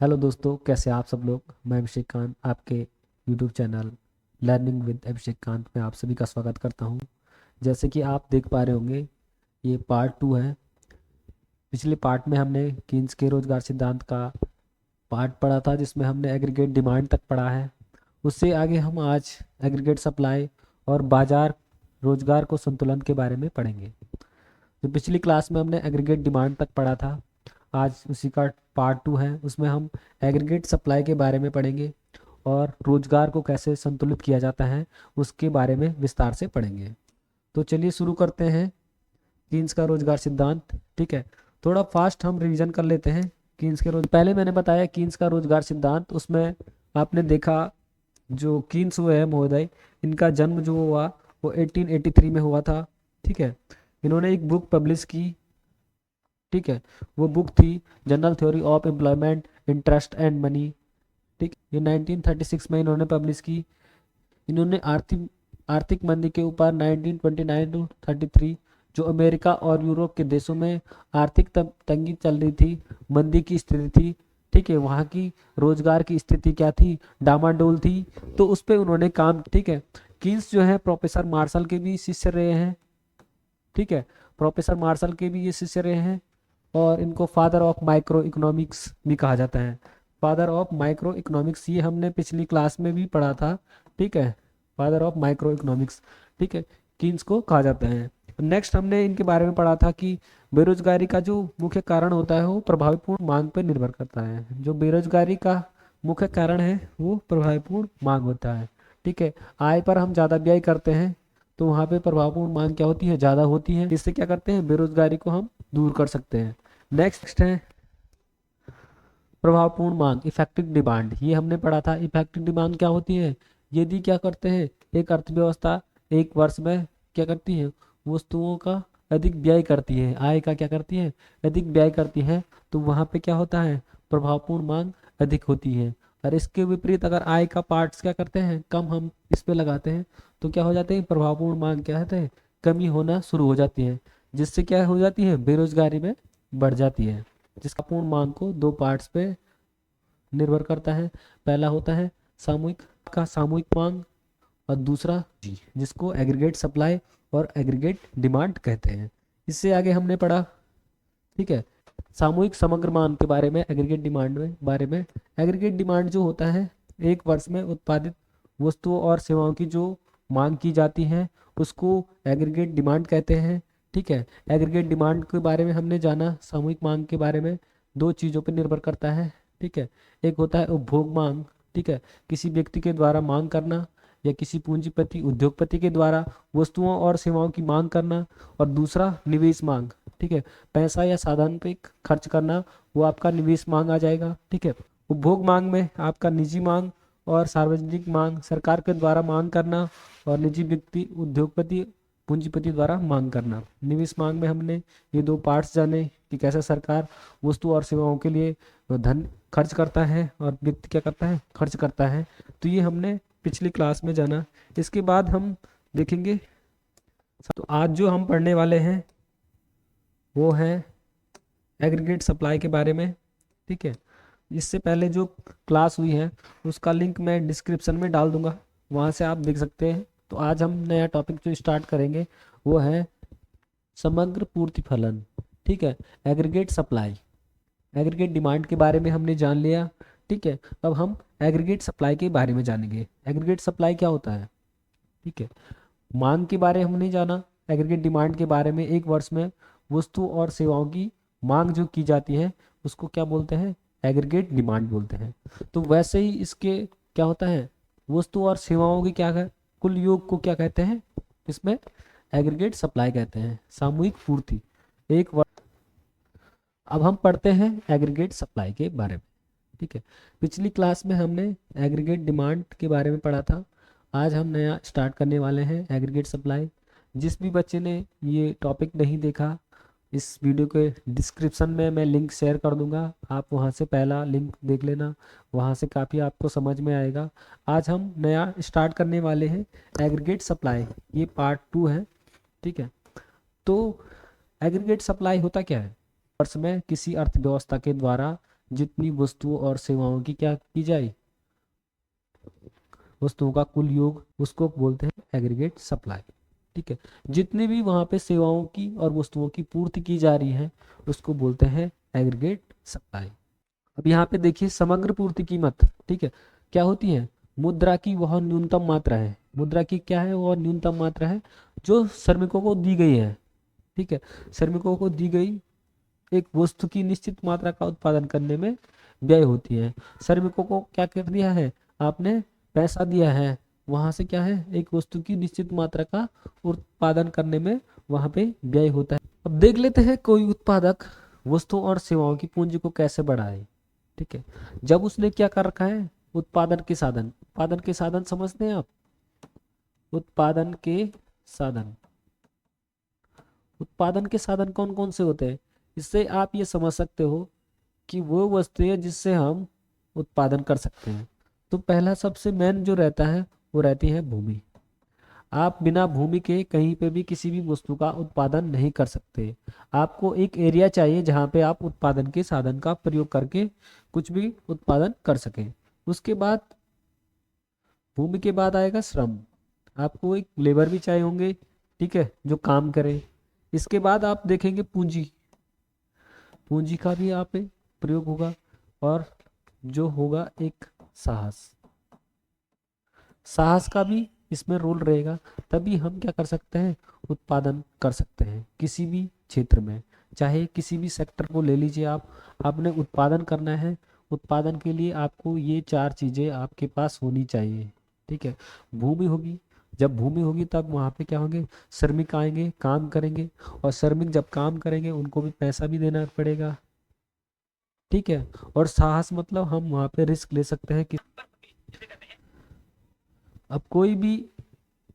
Hello दोस्तों, कैसे आप सब लोग। मैं अभिषेक कांत, आपके यूट्यूब चैनल लर्निंग विद अभिषेक कांत में आप सभी का स्वागत करता हूं। जैसे कि आप देख पा रहे होंगे, ये पार्ट 2 है। पिछले पार्ट में हमने कीन्स के रोजगार सिद्धांत का पार्ट पढ़ा था, जिसमें हमने एग्रीगेट डिमांड तक पढ़ा है। उससे आगे हम आज एग्रीगेट सप्लाई और बाजार रोजगार को संतुलन के बारे में पढ़ेंगे। जो पिछली क्लास में हमने एग्रीगेट डिमांड तक पढ़ा था, आज उसी का पार्ट 2 है। उसमें हम एग्रीगेट सप्लाई के बारे में पढ़ेंगे और रोजगार को कैसे संतुलित किया जाता है उसके बारे में विस्तार से पढ़ेंगे। तो चलिए शुरू करते हैं कीन्स का रोजगार सिद्धांत। ठीक है, थोड़ा फास्ट हम रिवीजन कर लेते हैं। कीन्स के रोज पहले मैंने बताया कीन्स का रोजगार सिद्धांत, उसमें आपने देखा जो कीन्स हुए हैं महोदय, इनका जन्म जो हुआ वो 1883 में हुआ था। ठीक है, इन्होंने एक बुक पब्लिश की। ठीक है, वो बुक थी general theory of employment, interest and money. ठीक, ये 1936 में इन्होंने पब्लिश की। इन्होंने आर्थिक आर्थिक मंदी के ऊपर 1929 टू 33, जो अमेरिका और यूरोप के देशों में आर्थिक तंगी चल रही थी, मंदी की स्थिति थी। ठीक है, वहाँ की रोजगार की स्थिति क्या थी, डामाडोल थी, तो उस पर उन्होंने काम। ठीक है, कीन्स जो है प्रोफेसर मार्शल के भी शिष्य रहे हैं। ठीक है, प्रोफेसर मार्शल के भी ये शिष्य रहे हैं और इनको फादर ऑफ माइक्रो इकोनॉमिक्स भी कहा जाता है। फादर ऑफ माइक्रो इकोनॉमिक्स, ये हमने पिछली क्लास में भी पढ़ा था। ठीक है, फादर ऑफ माइक्रो इकोनॉमिक्स। ठीक है, कीन्स को कहा जाता है। नेक्स्ट हमने इनके बारे में पढ़ा था कि बेरोजगारी का जो मुख्य कारण होता है वो प्रभावपूर्ण मांग पर निर्भर करता है। जो बेरोजगारी का मुख्य कारण है वो प्रभावपूर्ण मांग होता है। ठीक है, आय पर हम ज़्यादा व्यय करते हैं तो वहाँ पे प्रभावपूर्ण मांग क्या होती है, ज़्यादा होती है। इससे क्या करते हैं, बेरोजगारी को हम दूर कर सकते हैं। नेक्स्ट है प्रभावपूर्ण मांग, इफेक्टिव डिमांड। ये हमने पढ़ा था। इफेक्टिव डिमांड क्या होती है, यदि क्या करते हैं एक अर्थव्यवस्था एक वर्ष में क्या करती है, वस्तुओं का अधिक व्यय करती है, आय का क्या करती है, अधिक व्यय करती है, तो वहाँ पे क्या होता है, प्रभावपूर्ण मांग अधिक होती है। और इसके विपरीत अगर आय का पार्ट्स क्या करते हैं, कम हम इस पे लगाते हैं, तो क्या हो जाते हैं, प्रभावपूर्ण मांग क्या होते हैं, कमी होना शुरू हो जाती है, जिससे क्या हो जाती है, बेरोजगारी में बढ़ जाती है। जिसका पूर्ण मांग को दो पार्ट्स पे निर्भर करता है। पहला होता है सामूहिक का सामूहिक मांग, और दूसरा जी जिसको एग्रीगेट सप्लाई और एग्रीगेट डिमांड कहते हैं। इससे आगे हमने पढ़ा। ठीक है, सामूहिक समग्र मांग के बारे में, एग्रीगेट डिमांड में बारे में। एग्रीगेट डिमांड जो होता है, एक वर्ष में उत्पादित वस्तुओं और सेवाओं की जो मांग की जाती है उसको एग्रीगेट डिमांड कहते हैं। ठीक है, एग्रीगेट डिमांड के बारे में हमने जाना। सामूहिक मांग के बारे में दो चीज़ों पर निर्भर करता है। ठीक है, एक होता है उपभोग मांग। ठीक है, किसी व्यक्ति के द्वारा मांग करना या किसी पूंजीपति उद्योगपति के द्वारा वस्तुओं और सेवाओं की मांग करना। और दूसरा निवेश मांग। ठीक है, पैसा या साधन पे खर्च करना, वो आपका निवेश मांग आ जाएगा। ठीक है, उपभोग मांग में आपका निजी मांग और सार्वजनिक मांग, सरकार के द्वारा मांग करना, और निजी व्यक्ति उद्योगपति पूंजीपति द्वारा मांग करना। निवेश मांग में हमने ये दो पार्ट्स जाने कि कैसे सरकार वस्तु और सेवाओं के लिए धन खर्च करता है और व्यक्ति क्या करता है, खर्च करता है। तो ये हमने पिछली क्लास में जाना। इसके बाद हम देखेंगे, तो आज जो हम पढ़ने वाले हैं वो है एग्रीगेट सप्लाई के बारे में। ठीक है, इससे पहले जो क्लास हुई है उसका लिंक मैं डिस्क्रिप्शन में डाल दूंगा, वहाँ से आप देख सकते हैं। तो आज हम नया टॉपिक जो स्टार्ट करेंगे वो है समग्र पूर्ति फलन। ठीक है, एग्रीगेट सप्लाई। एग्रीगेट डिमांड के बारे में हमने जान लिया। ठीक है, अब हम एग्रीगेट सप्लाई के बारे में जानेंगे। एग्रीगेट सप्लाई क्या होता है। ठीक है, मांग के बारे में हमने जाना। एग्रीगेट डिमांड के बारे में एक वर्ष में वस्तु और सेवाओं की मांग जो की जाती है उसको क्या बोलते हैं, एग्रीगेट डिमांड बोलते हैं। तो वैसे ही इसके क्या होता है, वस्तु और सेवाओं की क्या है, कुल योग को क्या कहते हैं, इसमें एग्रीगेट सप्लाई कहते हैं, सामूहिक पूर्ति। एक वर्ष। अब हम पढ़ते हैं एग्रीगेट सप्लाई के बारे में। ठीक है, पिछली क्लास में हमने एग्रीगेट डिमांड के बारे में पढ़ा था। आज हम नया स्टार्ट करने वाले हैं एग्रीगेट सप्लाई। जिस भी बच्चे ने ये टॉपिक नहीं देखा, इस वीडियो के डिस्क्रिप्शन में मैं लिंक शेयर कर दूंगा, आप वहां से पहला लिंक देख लेना, वहां से काफ़ी आपको समझ में आएगा। आज हम नया स्टार्ट करने वाले हैं एग्रीगेट सप्लाई, ये पार्ट 2 है। ठीक है, तो एग्रीगेट सप्लाई होता क्या है, वर्ष में किसी अर्थव्यवस्था के द्वारा जितनी वस्तुओं और सेवाओं की क्या की जाए, वस्तुओं का कुल योग, उसको बोलते हैं एग्रीगेट सप्लाई। ठीक है, जितनी भी वहाँ पे सेवाओं की और वस्तुओं की पूर्ति की जा रही है उसको बोलते हैं एग्रीगेट सप्लाई। अब यहाँ पे देखिए समग्र पूर्ति कीमत, ठीक है, क्या होती है, मुद्रा की वह न्यूनतम मात्रा है। मुद्रा की क्या है, वह न्यूनतम मात्रा है जो श्रमिकों को दी गई है। ठीक है, श्रमिकों को दी गई एक वस्तु की निश्चित मात्रा का उत्पादन करने में व्यय होती है। श्रमिकों को क्या कर दिया है आपने, पैसा दिया है, वहां से क्या है एक वस्तु की निश्चित मात्रा का उत्पादन करने में वहां पे व्यय होता है। अब देख लेते हैं कोई उत्पादक वस्तुओं और सेवाओं की पूंजी को कैसे बढ़ाए। ठीक है, जब उसने क्या कर रखा है, उत्पादन के साधन, उत्पादन के साधन समझते हैं आप, उत्पादन के साधन, उत्पादन के साधन कौन कौन से होते हैं, इससे आप ये समझ सकते हो कि वो वस्तु है जिससे हम उत्पादन कर सकते हैं। तो पहला सबसे मेन जो रहता है वो रहती है भूमि। आप बिना भूमि के कहीं पे भी किसी भी वस्तु का उत्पादन नहीं कर सकते। आपको एक एरिया चाहिए जहाँ पे आप उत्पादन के साधन का प्रयोग करके कुछ भी उत्पादन कर सकें। उसके बाद भूमि के बाद आएगा श्रम, आपको एक लेबर भी चाहिए होंगे, ठीक है, जो काम करे। इसके बाद आप देखेंगे पूंजी, पूंजी का भी आप पे प्रयोग होगा, और जो होगा एक साहस, साहस का भी इसमें रोल रहेगा। तभी हम क्या कर सकते हैं, उत्पादन कर सकते हैं किसी भी क्षेत्र में, चाहे किसी भी सेक्टर को ले लीजिए आप, आपने उत्पादन करना है, उत्पादन के लिए आपको ये चार चीज़ें आपके पास होनी चाहिए। ठीक है, भूमि होगी, जब भूमि होगी तब वहाँ पे क्या होंगे, श्रमिक आएंगे काम करेंगे, और श्रमिक जब काम करेंगे उनको भी पैसा भी देना पड़ेगा। ठीक है, और साहस मतलब हम वहाँ पे रिस्क ले सकते हैं कि अब कोई भी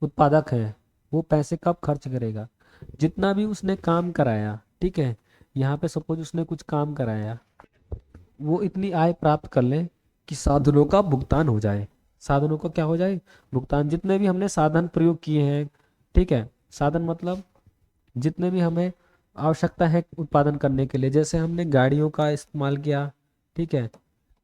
उत्पादक है वो पैसे कब खर्च करेगा, जितना भी उसने काम कराया। ठीक है, यहाँ पे सपोज उसने कुछ काम कराया, वो इतनी आय प्राप्त कर ले कि साधनों का भुगतान हो जाए, साधनों का क्या हो जाए, भुगतान, जितने भी हमने साधन प्रयोग किए हैं। ठीक है, साधन मतलब जितने भी हमें आवश्यकता है उत्पादन करने के लिए, जैसे हमने गाड़ियों का इस्तेमाल किया। ठीक है,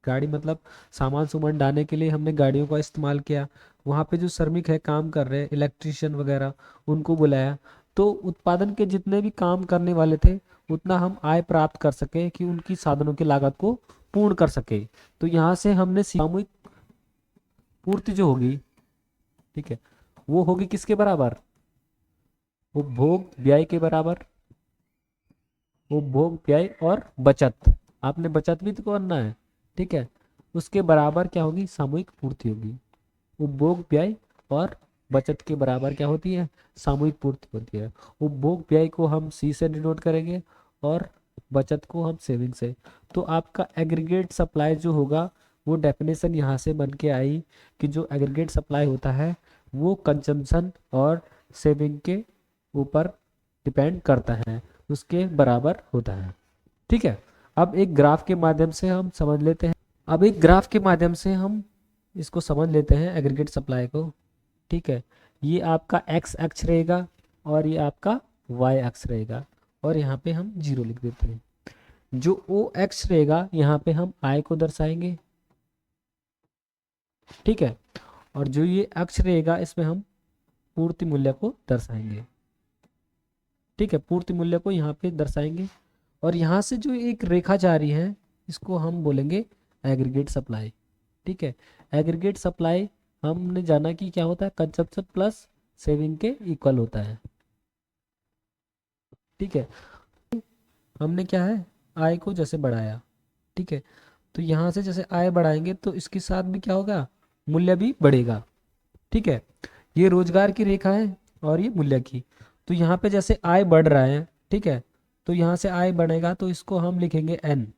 गाड़ी मतलब सामान सुमान डालने के लिए हमने गाड़ियों का इस्तेमाल किया, वहाँ पे जो श्रमिक है काम कर रहे हैं, इलेक्ट्रिशियन वगैरह, उनको बुलाया, तो उत्पादन के जितने भी काम करने वाले थे उतना हम आय प्राप्त कर सके कि उनकी साधनों की लागत को पूर्ण कर सके। तो यहाँ से हमने सामूहिक पूर्ति जो होगी, ठीक है, वो होगी किसके बराबर, उपभोग व्यय के बराबर। उपभोग व्यय और बचत, आपने बचत भी तो करना है। ठीक है, उसके बराबर क्या होगी, सामूहिक पूर्ति होगी। उपभोग व्यय और बचत के बराबर क्या होती है, सामूहिक पूर्ति होती है। उपभोग व्यय को हम सी से डिनोट करेंगे और बचत को हम सेविंग से। तो आपका एग्रीगेट सप्लाई जो होगा वो डेफिनेशन यहाँ से बन के आई कि जो एग्रीगेट सप्लाई होता है वो कंजम्पशन और सेविंग के ऊपर डिपेंड करता है, उसके बराबर होता है। ठीक है, अब एक ग्राफ के माध्यम से हम समझ लेते हैं, अब एक ग्राफ के माध्यम से हम इसको समझ लेते हैं एग्रीगेट सप्लाई को। ठीक है, ये आपका एक्स अक्ष रहेगा और ये आपका वाई अक्ष रहेगा, और यहाँ पे हम जीरो लिख देते हैं। जो ओ एक्स रहेगा यहाँ पे हम आय को दर्शाएंगे। ठीक है, और जो ये अक्ष रहेगा इसमें हम पूर्ति मूल्य को दर्शाएंगे। ठीक है, पूर्ति मूल्य को यहाँ पे दर्शाएंगे, और यहाँ से जो एक रेखा जा रही है इसको हम बोलेंगे एग्रीगेट सप्लाई। ठीक है, एग्रीगेट सप्लाई हमने जाना कि क्या होता है, कंजप्शन प्लस सेविंग के इक्वल होता है। ठीक है, हमने क्या है, आय को जैसे बढ़ाया। ठीक है, तो यहाँ से जैसे आय बढ़ाएंगे तो इसके साथ भी क्या होगा, मूल्य भी बढ़ेगा। ठीक है, ये रोजगार की रेखा है और ये मूल्य की। तो यहाँ पे जैसे आय बढ़ रहा है, ठीक है, तो यहाँ से आय बढ़ेगा तो इसको हम लिखेंगे एन।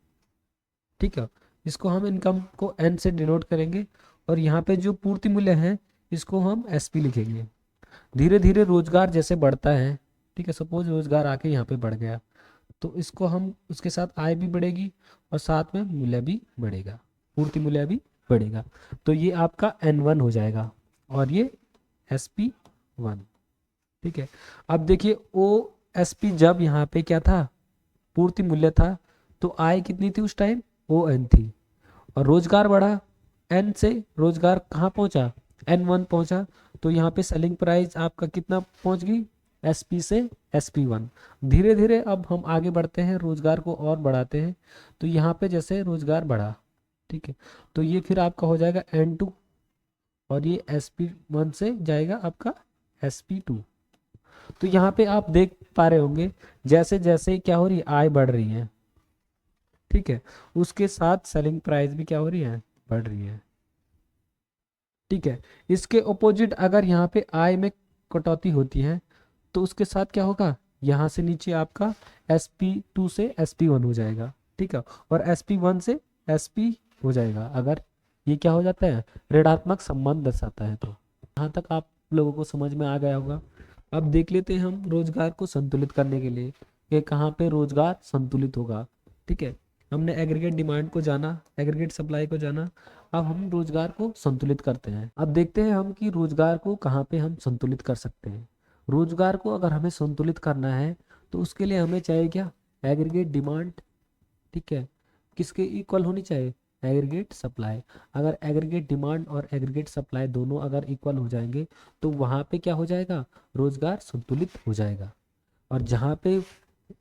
ठीक है, इसको हम इनकम को एन से डिनोट करेंगे, और यहाँ पे जो पूर्ति मूल्य है इसको हम एसपी लिखेंगे। धीरे धीरे रोजगार जैसे बढ़ता है, ठीक है, सपोज रोजगार आके यहाँ पे बढ़ गया तो इसको हम उसके साथ आय भी बढ़ेगी और साथ में मूल्य भी बढ़ेगा, पूर्ति मूल्य भी बढ़ेगा। तो ये आपका N1 हो जाएगा और ये SP1। ठीक है, अब देखिए OSP जब यहाँ पे क्या था, पूर्ति मूल्य था, तो आय कितनी थी उस टाइम, ON थी, और रोजगार बढ़ा N से, रोजगार कहाँ पहुंचा, N1 पहुंचा, तो यहाँ पे सेलिंग प्राइस आपका कितना पहुंच गई, SP से SP1। धीरे धीरे अब हम आगे बढ़ते हैं, रोजगार को और बढ़ाते हैं, तो यहाँ पे जैसे रोजगार बढ़ा, ठीक है, तो ये फिर आपका हो जाएगा N2, और ये SP1 से जाएगा आपका SP2। तो यहाँ पे आप देख पा रहे होंगे जैसे जैसे क्या हो रही है, आय बढ़ रही है, ठीक है, उसके साथ सेलिंग प्राइस भी क्या हो रही है, बढ़ रही है, ठीक है। इसके अपोजिट अगर यहाँ पे आय में कटौती होती है तो उसके साथ क्या होगा, यहाँ से नीचे आपका SP2 से SP1 हो जाएगा, ठीक है, और SP1 से SP हो जाएगा, अगर ये क्या हो जाता है, ऋणात्मक संबंध दर्शाता है। तो यहाँ तक आप लोगों को समझ में आ गया होगा। अब देख लेते हैं हम रोजगार को संतुलित करने के लिए कि कहाँ पे रोजगार संतुलित होगा, ठीक है। हमने एग्रीगेट डिमांड को जाना, एग्रीगेट सप्लाई को जाना, अब हम रोजगार को संतुलित करते हैं। अब देखते हैं हम कि रोजगार को कहाँ पे हम संतुलित कर सकते हैं। रोजगार को अगर हमें संतुलित करना है तो उसके लिए हमें चाहिए क्या, एग्रीगेट डिमांड, ठीक है, किसके इक्वल होनी चाहिए, एग्रीगेट सप्लाई। अगर एग्रीगेट डिमांड और एग्रीगेट सप्लाई दोनों अगर इक्वल हो जाएंगे तो वहाँ पे क्या हो जाएगा, रोजगार संतुलित हो जाएगा। और जहाँ पे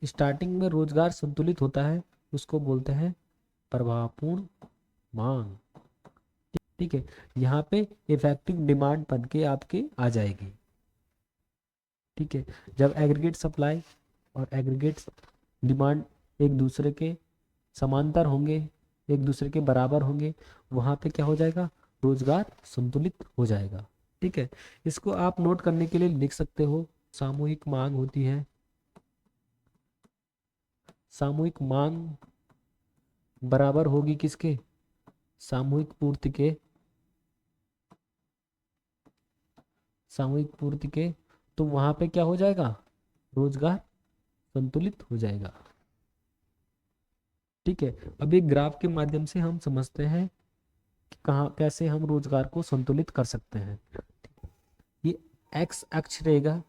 स्टार्टिंग में रोजगार संतुलित होता है उसको बोलते हैं प्रभावपूर्ण मांग, ठीक है। यहाँ पे इफेक्टिव डिमांड बन के आपके आ जाएगी, ठीक है। जब एग्रीगेट सप्लाई और एग्रीगेट डिमांड एक दूसरे के समांतर होंगे, एक दूसरे के बराबर होंगे, वहाँ पे क्या हो जाएगा, रोजगार संतुलित हो जाएगा, ठीक है। इसको आप नोट करने के लिए लिख सकते हो, सामूहिक मांग होती है, सामूहिक मांग बराबर होगी किसके, सामूहिक पूर्ति के, सामूहिक पूर्ति के, तो वहाँ पे क्या हो जाएगा, रोजगार संतुलित हो जाएगा, ठीक है। अब एक ग्राफ के माध्यम से हम समझते हैं कि कहाँ कैसे हम रोजगार को संतुलित कर सकते हैं। ये एक्स अक्ष रहेगा,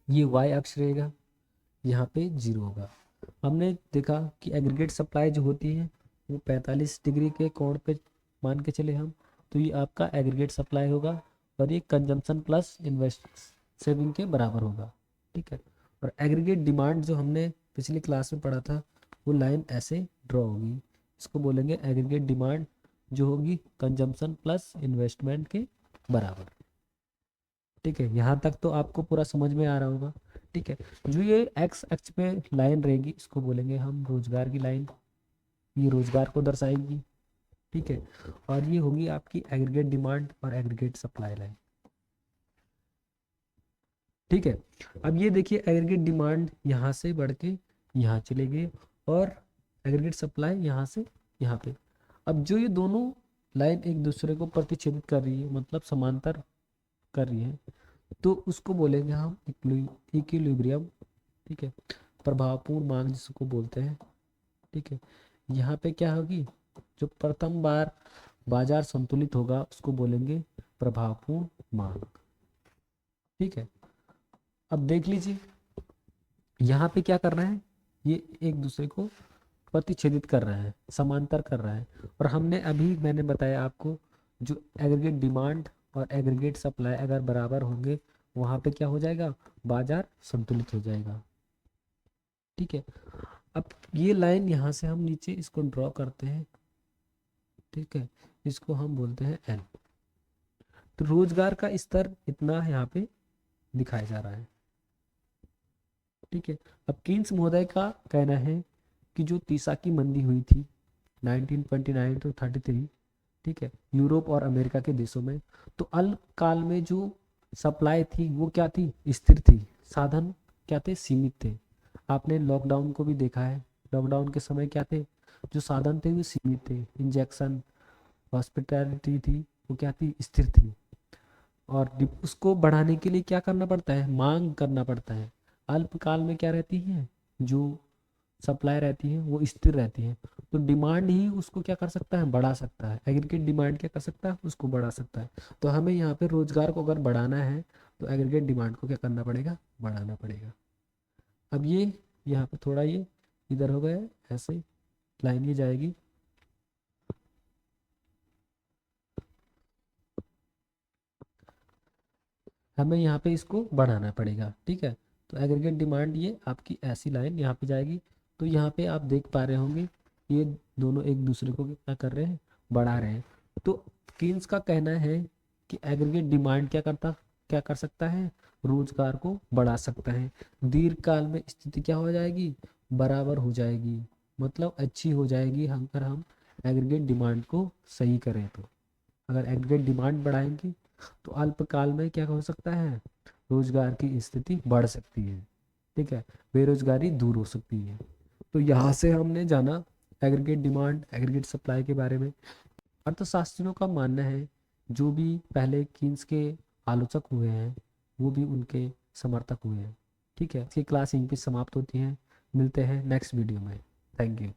ये वाई अक्ष रहेगा, यहाँ पे 0 होगा। हमने देखा कि एग्रीगेट सप्लाई जो होती है वो 45 डिग्री के कोण पे मान के चले हम, तो ये आपका एग्रीगेट सप्लाई होगा, और ये कंजम्पशन प्लस इन्वेस्ट सेविंग के बराबर होगा, ठीक है। और एग्रीगेट डिमांड जो हमने पिछली क्लास में पढ़ा था वो लाइन ऐसे ड्रॉ होगी, इसको बोलेंगे एग्रीगेट डिमांड जो होगी कंजम्पशन प्लस इन्वेस्टमेंट के बराबर, ठीक है। यहाँ तक तो आपको पूरा समझ में आ रहा होगा, ठीक है। जो ये एक्स अक्ष पे लाइन रहेगी इसको बोलेंगे हम रोजगार की लाइन, ये रोजगार को दर्शाएगी, ठीक है। और ये होगी आपकी एग्रीगेट डिमांड और एग्रीगेट सप्लाई लाइन, ठीक है। अब ये देखिए एग्रीगेट डिमांड यहाँ से बढ़ के यहाँ चले गए, और एग्रीगेट सप्लाई यहाँ से यहाँ पे। अब जो ये दोनों लाइन एक दूसरे को प्रतिच्छेदित कर रही है, मतलब समांतर कर रही है, तो उसको बोलेंगे हम इक्विलिब्रियम, ठीक है, प्रभावपूर्ण मांग जिसको बोलते हैं, ठीक है। यहाँ पे क्या होगी, जो प्रथम बार बाजार संतुलित होगा उसको बोलेंगे प्रभावपूर्ण मांग, ठीक है। अब देख लीजिए यहाँ पे क्या कर रहे हैं, ये एक दूसरे को प्रतिच्छेदित कर रहा है, समांतर कर रहा है, और हमने अभी मैंने बताया आपको जो एग्रीगेट डिमांड और एग्रीगेट सप्लाई अगर बराबर होंगे वहाँ पे क्या हो जाएगा, बाजार संतुलित हो जाएगा, ठीक है। अब ये लाइन यहाँ से हम नीचे इसको ड्रॉ करते हैं, ठीक है, इसको हम बोलते हैं एन। तो रोजगार का स्तर इतना यहाँ पे दिखाया जा रहा है, ठीक है। अब कीन्स महोदय का कहना है कि जो तीसा की मंदी हुई थी 1929 to 33, ठीक है, यूरोप और अमेरिका के देशों में, तो अल्पकाल में जो सप्लाई थी वो क्या थी, स्थिर थी, साधन क्या थे, सीमित थे। आपने लॉकडाउन को भी देखा है, लॉकडाउन के समय क्या थे, जो साधन थे वो सीमित थे, इंजेक्शन, हॉस्पिटैलिटी थी वो क्या थी, स्थिर थी। और उसको बढ़ाने के लिए क्या करना पड़ता है, मांग करना पड़ता है। अल्पकाल में क्या रहती है, जो सप्लाई रहती है वो स्थिर रहती है, तो डिमांड ही उसको क्या कर सकता है, बढ़ा सकता है। एग्रीगेट डिमांड क्या कर सकता है, उसको बढ़ा सकता है। तो हमें यहाँ पे रोजगार को अगर बढ़ाना है तो एग्रीगेट डिमांड को क्या करना पड़ेगा, बढ़ाना पड़ेगा। अब ये यहाँ पे थोड़ा ये इधर हो गया ऐसे, लाइन ये जाएगी, हमें यहाँ पे इसको बढ़ाना पड़ेगा, ठीक है। तो एग्रीगेट डिमांड ये आपकी ऐसी लाइन यहाँ पे जाएगी। तो यहाँ पे आप देख पा रहे होंगे ये दोनों एक दूसरे को क्या कर रहे हैं, बढ़ा रहे हैं। तो कीन्स का कहना है कि एग्रीगेट डिमांड क्या कर सकता है, रोजगार को बढ़ा सकता है। दीर्घकाल में स्थिति क्या हो जाएगी, बराबर हो जाएगी, मतलब अच्छी हो जाएगी अगर हम एग्रीगेट डिमांड को सही करें। तो अगर एग्रीगेट डिमांड बढ़ाएंगे तो अल्पकाल में क्या हो सकता है, रोजगार की स्थिति बढ़ सकती है, ठीक है, बेरोजगारी दूर हो सकती है। तो यहाँ से हमने जाना एग्रीगेट डिमांड एग्रीगेट सप्लाई के बारे में। अर्थशास्त्रियों का मानना है जो भी पहले कीन्स के आलोचक हुए हैं वो भी उनके समर्थक हुए हैं, ठीक है। इसकी क्लास यहीं पे समाप्त होती है, मिलते हैं नेक्स्ट वीडियो में। Thank you.